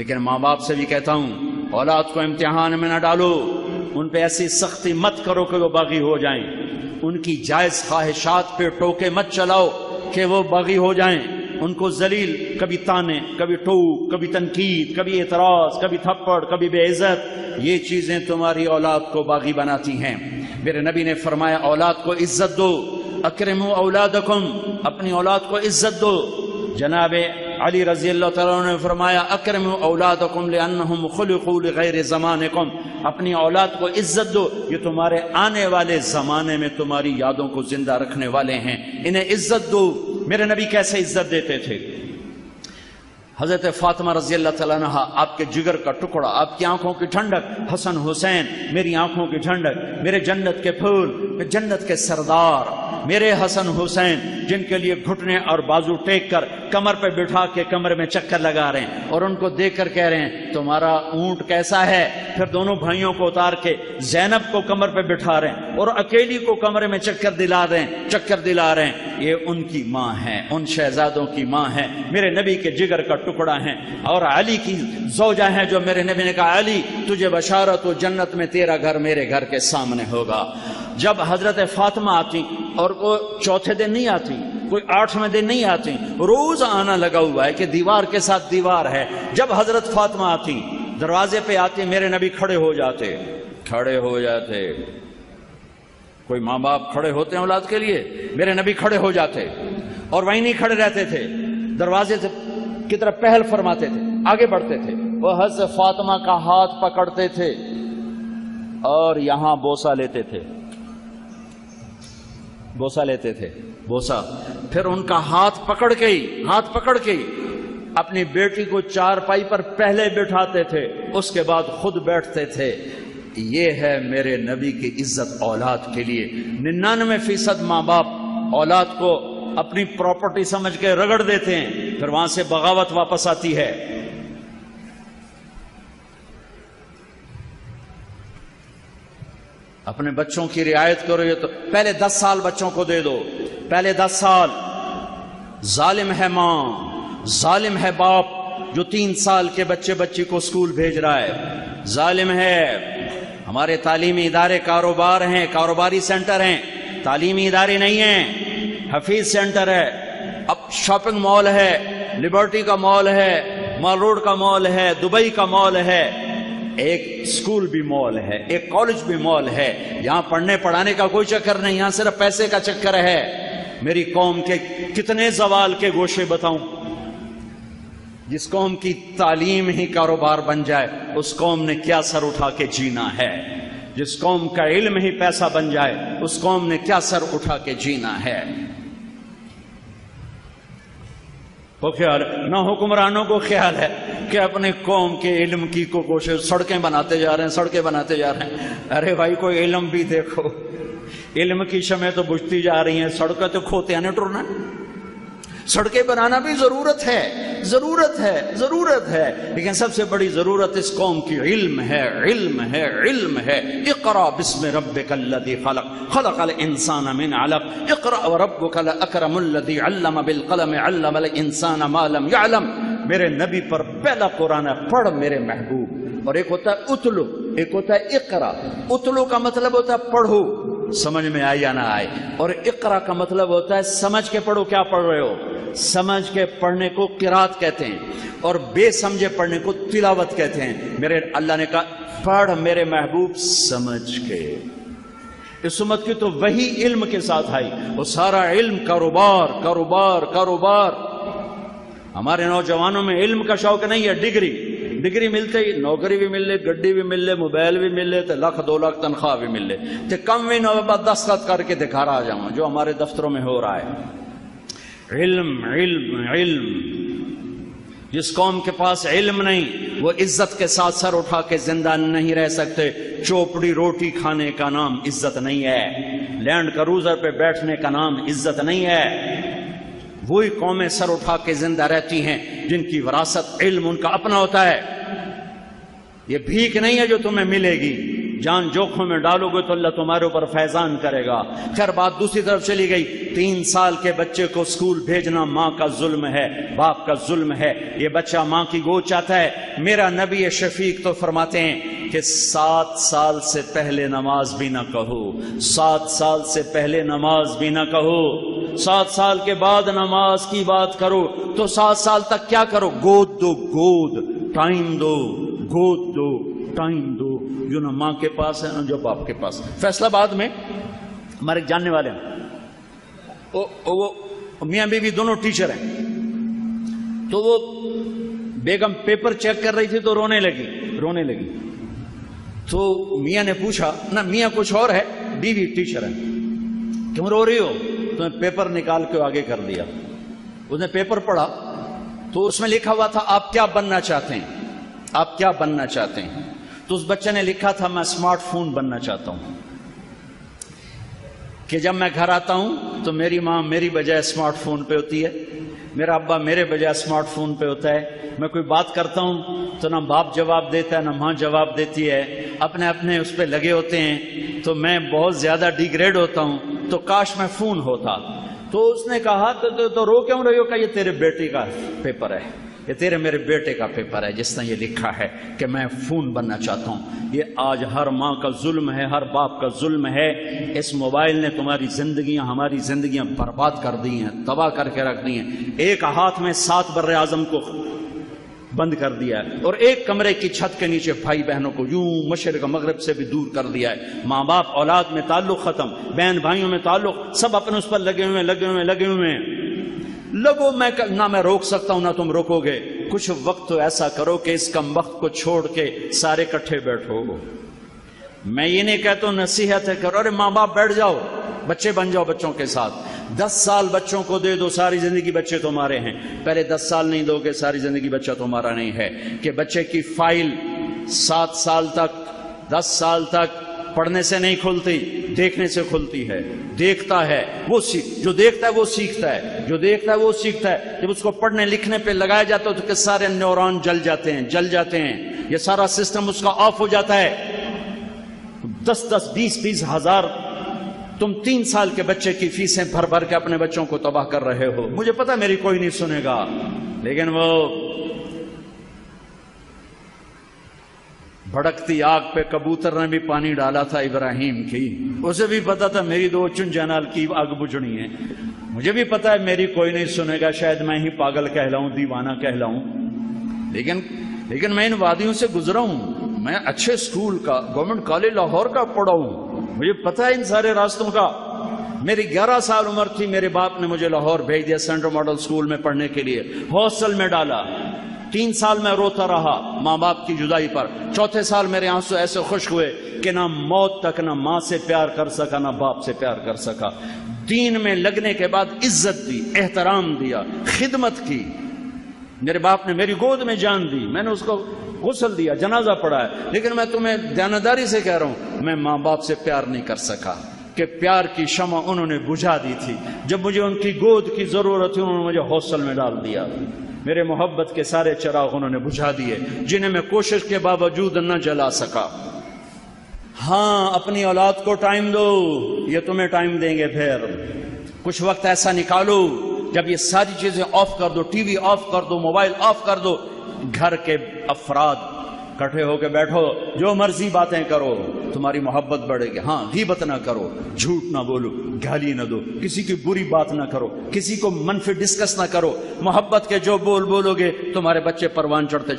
لیکن ماں باپ سے بھی کہتا ہوں اولاد کو امتحان میں نہ ڈالو، ان پہ ایسی سختی مت کرو کہ وہ باغی ہو جائیں، ان کی جائز خواہشات پہ ٹوکے مت چلاؤ کہ وہ باغی ہو جائیں، ان کو ذلیل، کبھی تانے، کبھی ٹوک، کبھی تنقید، کبھی اعتراض، کبھی تھپڑ، کبھی بے عزت، یہ چیزیں تمہاری اولاد کو باغی بناتی ہیں۔ میرے نبی نے فرمایا اولاد کو عزت دو، اکرموا اولادکم، اپنی اولاد کو عزت دو۔ جناب علی رضی اللہ تعالیٰ عنہ نے فرمایا اکرموا اولادکم لانہم خلقوا لغیر زمانکم، اپنی اولاد کو عزت دو، یہ تمہارے آنے والے زمانے میں تمہاری یادوں کو زندہ رکھنے والے ہیں، انہیں عزت دو۔ میرے نبی کیسے عزت دیتے تھے؟ حضرت فاطمہ رضی اللہ تعالیٰ عنہ آپ کے جگر کا ٹکڑا، آپ کی آنکھوں کی ٹھنڈک، حسن حسین میری آنکھوں کی ٹھنڈک، میرے جنت کے پھول، جنت کے سردار، میرے حسن حسین جن کے لیے گھٹنے اور بازو ٹیک کر کمر پہ بٹھا کے کمر میں چکر لگا رہے ہیں اور ان کو دیکھ کر کہہ رہے ہیں تمہارا اونٹ کیسا ہے، پھر دونوں بھائیوں کو اتار کے زینب کو کمر پہ بٹھا رہے ہیں اور اکیلی کو کمرے میں چکر دلا رہے ہیں، یہ ان کی ماں ہیں، ان شہزادوں کی ماں ہیں، میرے نبی کے جگر کا ٹکڑا ہیں، اور علی کی زوجہ ہیں جو میرے نبی نے کہا علی تجھے بشارت ہو جنت میں تیرا گھر میرے گھر کے سامنے ہوگا۔ جب حضرت فاطمہ آتی اور کوئی چوتھے دن نہیں آتی، کوئی 8ویں دن نہیں آتی، روز آنا لگا ہوا ہے کہ دیوار کے ساتھ دیوار ہے، جب حضرت فاطمہ آتی دروازے پہ آتی میرے نبی کھڑے ہو جاتے۔ کوئی ماں باپ کھڑے ہوتے ہیں اولاد کے لیے، میرے نبی کھڑے ہو جاتے اور وہیں نہیں کھڑے رہتے تھے، دروازے کی طرف پہل فرماتے تھے، آگے بڑھتے تھے، وہ حضرت فاطمہ کا ہاتھ پکڑتے تھے اور یہاں بوسہ لیتے تھے، بوسہ، پھر ان کا ہاتھ پکڑ کے اپنی بیٹی کو چارپائی پر پہلے بٹھاتے تھے، اس کے بعد خود بیٹھتے تھے۔ یہ ہے میرے نبی کی عزت اولاد کے لیے۔ 99% ماں باپ اولاد کو اپنی پراپرٹی سمجھ کے رگڑ دیتے ہیں، پھر وہاں سے بغاوت واپس آتی ہے۔ اپنے بچوں کی رعایت کرو، یہ تو پہلے 10 سال بچوں کو دے دو، پہلے 10 سال۔ ظالم ہے ماں، ظالم ہے باپ جو 3 سال کے بچی کو اسکول بھیج رہا ہے، ظالم ہے۔ ہمارے تعلیمی ادارے کاروبار ہیں، کاروباری سینٹر ہیں، تعلیمی ادارے نہیں ہیں، حفیظ سینٹر ہے، اب شاپنگ مال ہے، لبرٹی کا مال ہے، مال روڈ کا مال ہے، دبئی کا مال ہے، ایک اسکول بھی مال ہے، ایک کالج بھی مال ہے۔ یہاں پڑھنے پڑھانے کا کوئی چکر نہیں، یہاں صرف پیسے کا چکر ہے۔ میری قوم کے کتنے زوال کے گوشے بتاؤں؟ جس قوم کی تعلیم ہی کاروبار بن جائے اس قوم نے کیا سر اٹھا کے جینا ہے، جس قوم کا علم ہی پیسہ بن جائے اس قوم نے کیا سر اٹھا کے جینا ہے۔ وہ خیال نہ حکمرانوں کو خیال ہے کہ اپنے قوم کے علم کی کو کوشش، سڑکیں بناتے جا رہے ہیں۔ ارے بھائی کوئی علم بھی دیکھو، علم کی شمعیں تو بجھتی جا رہی ہیں، سڑکیں تو کھوتے ہیں ٹرنا۔ سڑکیں بنانا بھی ضرورت ہے، لیکن سب سے بڑی ضرورت اس قوم کی علم ہے۔ اقرأ بسم ربک الذی خلق، خلق الانسان من علق، اقرأ وربک الاکرم الذی علم بالقلم، علم الانسان ما لم یعلم۔ میرے نبی پر پہلا قرآن ہے پڑھ میرے محبوب، اور ایک ہوتا ہے اتلو، ایک ہوتا ہے اقرأ۔ اتلو کا مطلب ہوتا ہے پڑھو، سمجھ میں آئے یا نہ آئے، اور اقرأ کا مطلب ہوتا ہے سمجھ کے پڑھو کیا پڑھ رہے ہو۔ سمجھ کے پڑھنے کو قرات کہتے ہیں اور بے سمجھے پڑھنے کو تلاوت کہتے ہیں۔ میرے اللہ نے کہا پڑھ میرے محبوب سمجھ کے۔ اس امت کی تو وہی علم کے ساتھ آئی، وہ سارا علم کاروبار۔ ہمارے نوجوانوں میں علم کا شوق نہیں ہے، ڈگری ملتے ہی نوکری بھی مل لے، گڈی بھی مل لے، موبائل بھی مل لے، تو 1,00,000 2,00,000 تنخواہ بھی مل لے، تو کم بھی نہ بعد دستخط کر کے دکھا رہا جاؤں جو ہمارے دفتروں میں ہو رہا ہے۔ علم۔ جس قوم کے پاس علم نہیں وہ عزت کے ساتھ سر اٹھا کے زندہ نہیں رہ سکتے۔ چوپڑی روٹی کھانے کا نام عزت نہیں ہے، لینڈ کروزر پہ بیٹھنے کا نام عزت نہیں ہے۔ وہی قومیں سر اٹھا کے زندہ رہتی ہیں جن کی وراثت علم ان کا اپنا ہوتا ہے۔ یہ بھیک نہیں ہے جو تمہیں ملے گی، جان جوکھوں میں ڈالو گے تو اللہ تمہارے اوپر فیضان کرے گا۔ خیر بات دوسری طرف چلی گئی، 3 سال کے بچے کو اسکول بھیجنا ماں کا ظلم ہے، باپ کا ظلم ہے۔ یہ بچہ ماں کی گود چاہتا ہے۔ میرا نبی شفیق تو فرماتے ہیں کہ 7 سال سے پہلے نماز بھی نہ کہو، 7 سال سے پہلے نماز بھی نہ کہو، 7 سال کے بعد نماز کی بات کرو۔ تو 7 سال تک کیا کرو؟ گود دو، گود، ٹائم دو، گود دو، ٹائم دو، جو نہ ماں کے پاس ہے نہ جو باپ کے پاس۔ فیصلہ آباد میں ہمارے ایک جاننے والے ہیں، وہ میاں بیوی دونوں ٹیچر ہیں، تو وہ بیگم پیپر چیک کر رہی تھی تو رونے لگی۔ تو میاں نے پوچھا، نہ میاں کچھ اور ہے، بیوی ٹیچر ہے، کیوں رو رہی ہو؟ تو نے پیپر نکال کے آگے کر دیا۔ اس نے پیپر پڑھا تو اس میں لکھا ہوا تھا آپ کیا بننا چاہتے ہیں، آپ کیا بننا چاہتے ہیں؟ تو اس بچے نے لکھا تھا میں اسمارٹ فون بننا چاہتا ہوں، کہ جب میں گھر آتا ہوں تو میری ماں میری بجائے اسمارٹ فون پہ ہوتی ہے، میرا ابا میرے بجائے اسمارٹ فون پہ ہوتا ہے، میں کوئی بات کرتا ہوں تو نہ باپ جواب دیتا ہے نہ ماں جواب دیتی ہے، اپنے اس پہ لگے ہوتے ہیں، تو میں بہت زیادہ ڈیگریڈ ہوتا ہوں، تو کاش میں فون ہوتا۔ تو اس نے کہا تو رو کیوں رہی ہو؟ کہ یہ تیرے بیٹے کا پیپر ہے، یہ تیرے میرے بیٹے کا پیپر ہے جس نے یہ لکھا ہے کہ میں فون بننا چاہتا ہوں۔ یہ آج ہر ماں کا ظلم ہے، ہر باپ کا ظلم ہے۔ اس موبائل نے تمہاری زندگیاں، ہماری زندگیاں برباد کر دی ہیں، تباہ کر کے رکھ دی ہیں۔ ایک ہاتھ میں 7 بر اعظم کو بند کر دیا ہے، اور ایک کمرے کی چھت کے نیچے بھائی بہنوں کو یوں مشرق مغرب سے بھی دور کر دیا ہے۔ ماں باپ اولاد میں تعلق ختم، بہن بھائیوں میں تعلق، سب اپنے اس پر لگے ہوئے ہیں۔ لگو، نہ میں روک سکتا ہوں نہ تم روکو گے۔ کچھ وقت تو ایسا کرو کہ اس کم وقت کو چھوڑ کے سارے کٹھے بیٹھو۔ میں یہ نہیں کہتا ہوں، نصیحت ہے کرو، ارے ماں باپ بیٹھ جاؤ، بچے بن جاؤ بچوں کے ساتھ۔ 10 سال بچوں کو دے دو، ساری زندگی بچے تمہارے ہیں۔ پہلے 10 سال نہیں دو گے، ساری زندگی بچہ تمہارا نہیں ہے۔ کہ بچے کی فائل 7 سال تک، 10 سال تک پڑھنے سے نہیں کھلتی، دیکھنے سے کھلتی ہے۔ دیکھتا ہے وہ جو دیکھتا ہے وہ سیکھتا ہے، جو دیکھتا ہے وہ سیکھتا ہے۔ جب اس کو پڑھنے لکھنے پہ لگایا جاتا ہے تو کہ سارے نیورون جل جاتے ہیں، یہ سارا سسٹم اس کا آف ہو جاتا ہے۔ 10 20 ہزار تم 3 سال کے بچے کی فیسیں بھر کے اپنے بچوں کو تباہ کر رہے ہو۔ مجھے پتا میری کوئی نہیں سنے گا، لیکن وہ بھڑکتی آگ پہ کبوتر نے بھی پانی ڈالا تھا ابراہیم کی، اسے بھی پتا تھا میری 2 چن جنال کی آگ بجھنی ہے۔ مجھے بھی پتا ہے میری کوئی نہیں سنے گا، شاید میں ہی پاگل کہلاؤں، دیوانہ کہلاؤں، لیکن میں ان وادیوں سے گزرا ہوں۔ میں اچھے اسکول کا، گورنمنٹ کالج لاہور کا پڑھا ہوں، مجھے پتا ہے ان سارے راستوں کا۔ میری 11 سال عمر تھی، میرے باپ نے مجھے لاہور بھیج دیا سینٹرل ماڈل اسکول میں پڑھنے کے لیے، ہاسٹل میں ڈالا۔ 3 سال میں روتا رہا ماں باپ کی جدائی پر۔ 4تھے سال میرے آنسو ایسے خشک ہوئے کہ نہ موت تک نہ ماں سے پیار کر سکا نہ باپ سے پیار کر سکا۔ دین میں لگنے کے بعد عزت دی، احترام دیا، خدمت کی۔ میرے باپ نے میری گود میں جان دی، میں نے اس کو غسل دیا، جنازہ پڑھا ہے، لیکن میں تمہیں دیانتداری سے کہہ رہا ہوں، میں ماں باپ سے پیار نہیں کر سکا، کہ پیار کی شمع انہوں نے بجھا دی تھی۔ جب مجھے ان کی گود کی ضرورت تھی انہوں نے مجھے ہاسٹل میں ڈال دیا۔ میرے محبت کے سارے چراغ انہوں نے بجھا دیے جنہیں میں کوشش کے باوجود نہ جلا سکا۔ ہاں، اپنی اولاد کو ٹائم دو، یہ تمہیں ٹائم دیں گے۔ پھر کچھ وقت ایسا نکالو جب یہ ساری چیزیں آف کر دو، ٹی وی آف کر دو، موبائل آف کر دو، گھر کے افراد کٹھے ہو کے بیٹھو، جو مرضی باتیں کرو، تمہاری محبت بڑھے گی۔ ہاں، غیبت نہ کرو، جھوٹ نہ بولو، گالی نہ دو، کسی کی بری بات نہ کرو، کسی کو منفی ڈسکس نہ کرو۔ محبت کے جو بولو گے تمہارے بچے پروان چڑھتے